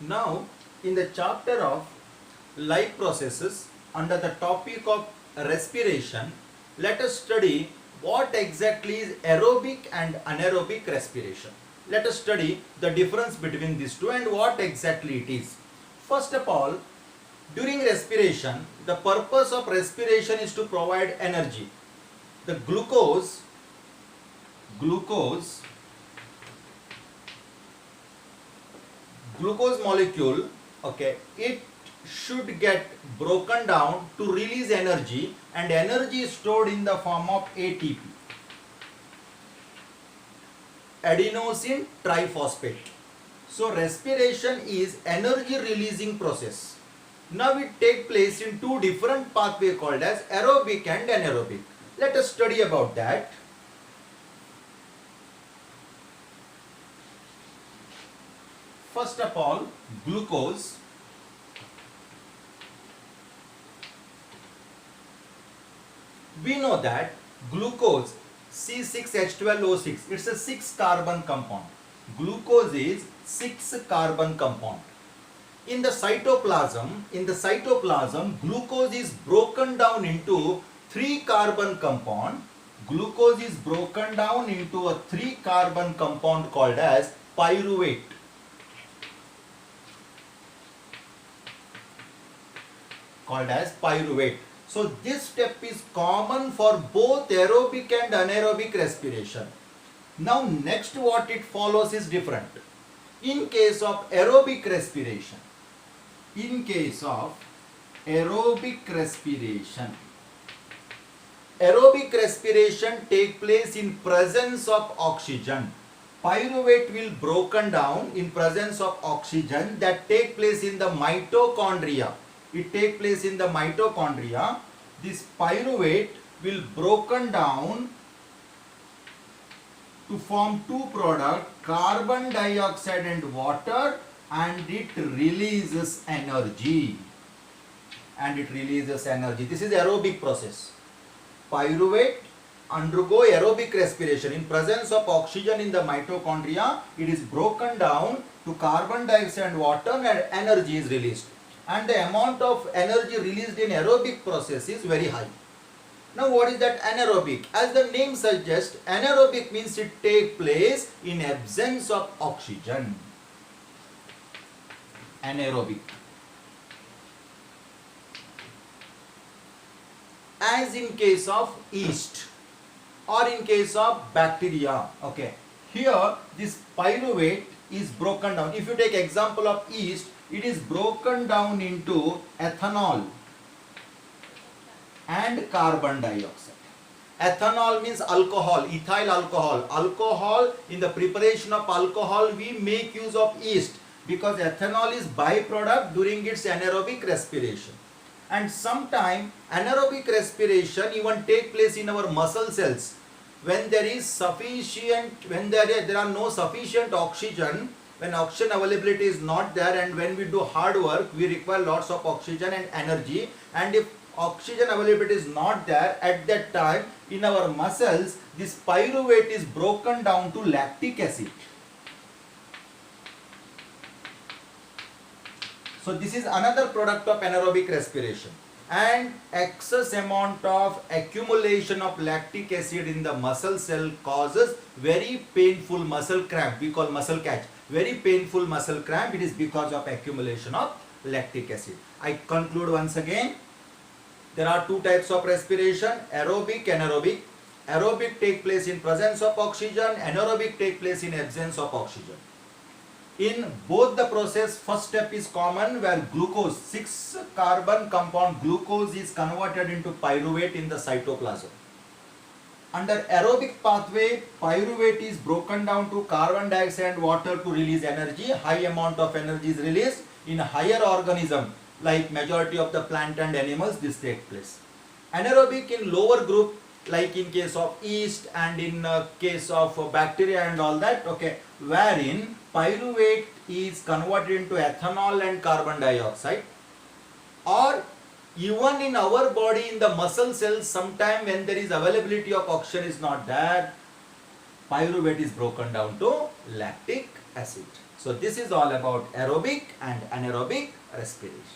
Now, in the chapter of life processes under the topic of respiration, let us study what exactly is aerobic and anaerobic respiration. Let us study the difference between these two and what exactly it is. First of all, during respiration, the purpose of respiration is to provide energy. The glucose molecule, okay, it should get broken down to release energy, and energy is stored in the form of ATP, adenosine triphosphate. So respiration is energy releasing process. Now it takes place in two different pathways called as aerobic and anaerobic. Let us study about that. First of all, glucose. We know that glucose C6H12O6, it's a 6 carbon compound. Glucose is 6 carbon compound. In the cytoplasm, glucose is broken down into 3 carbon compound. Glucose is broken down into a 3 carbon compound called as pyruvate. So this step is common for both aerobic and anaerobic respiration. Now next what it follows is different. In case of aerobic respiration, aerobic respiration take place in presence of oxygen. Pyruvate will broken down in presence of oxygen that take place in the mitochondria. It take place in the mitochondria. This pyruvate will broken down to form two products, carbon dioxide and water, and it releases energy. This is aerobic process. Pyruvate undergo aerobic respiration. In presence of oxygen in the mitochondria, it is broken down to carbon dioxide and water, and energy is released. And the amount of energy released in aerobic process is very high. Now what is that anaerobic? As the name suggests, anaerobic means it takes place in absence of oxygen. Anaerobic. As in case of yeast or in case of bacteria, okay, here this pyruvate is broken down. If you take example of yeast, it is broken down into ethanol and carbon dioxide. Ethanol means alcohol, ethyl alcohol. Alcohol, in the preparation of alcohol we make use of yeast because ethanol is byproduct during its anaerobic respiration. And sometime anaerobic respiration even take place in our muscle cells when there are no sufficient oxygen. When oxygen availability is not there, and when we do hard work, we require lots of oxygen and energy, and if oxygen availability is not there, at that time in our muscles this pyruvate is broken down to lactic acid. So this is another product of anaerobic respiration. And excess amount of accumulation of lactic acid in the muscle cell causes very painful muscle cramp. We call muscle catch. Very painful muscle cramp. It is because of accumulation of lactic acid. I conclude once again. There are two types of respiration, aerobic and anaerobic. Aerobic take place in presence of oxygen, anaerobic take place in absence of oxygen. In both the process, first step is common where glucose, 6 carbon compound glucose is converted into pyruvate in the cytoplasm. Under aerobic pathway, pyruvate is broken down to carbon dioxide and water to release energy. High amount of energy is released. In higher organism like majority of the plant and animals, this takes place. Anaerobic in lower group, like in case of yeast and in case of bacteria and all that, okay, wherein pyruvate is converted into ethanol and carbon dioxide, or even in our body in the muscle cells, sometime when there is availability of oxygen is not there, pyruvate is broken down to lactic acid. So this is all about aerobic and anaerobic respiration.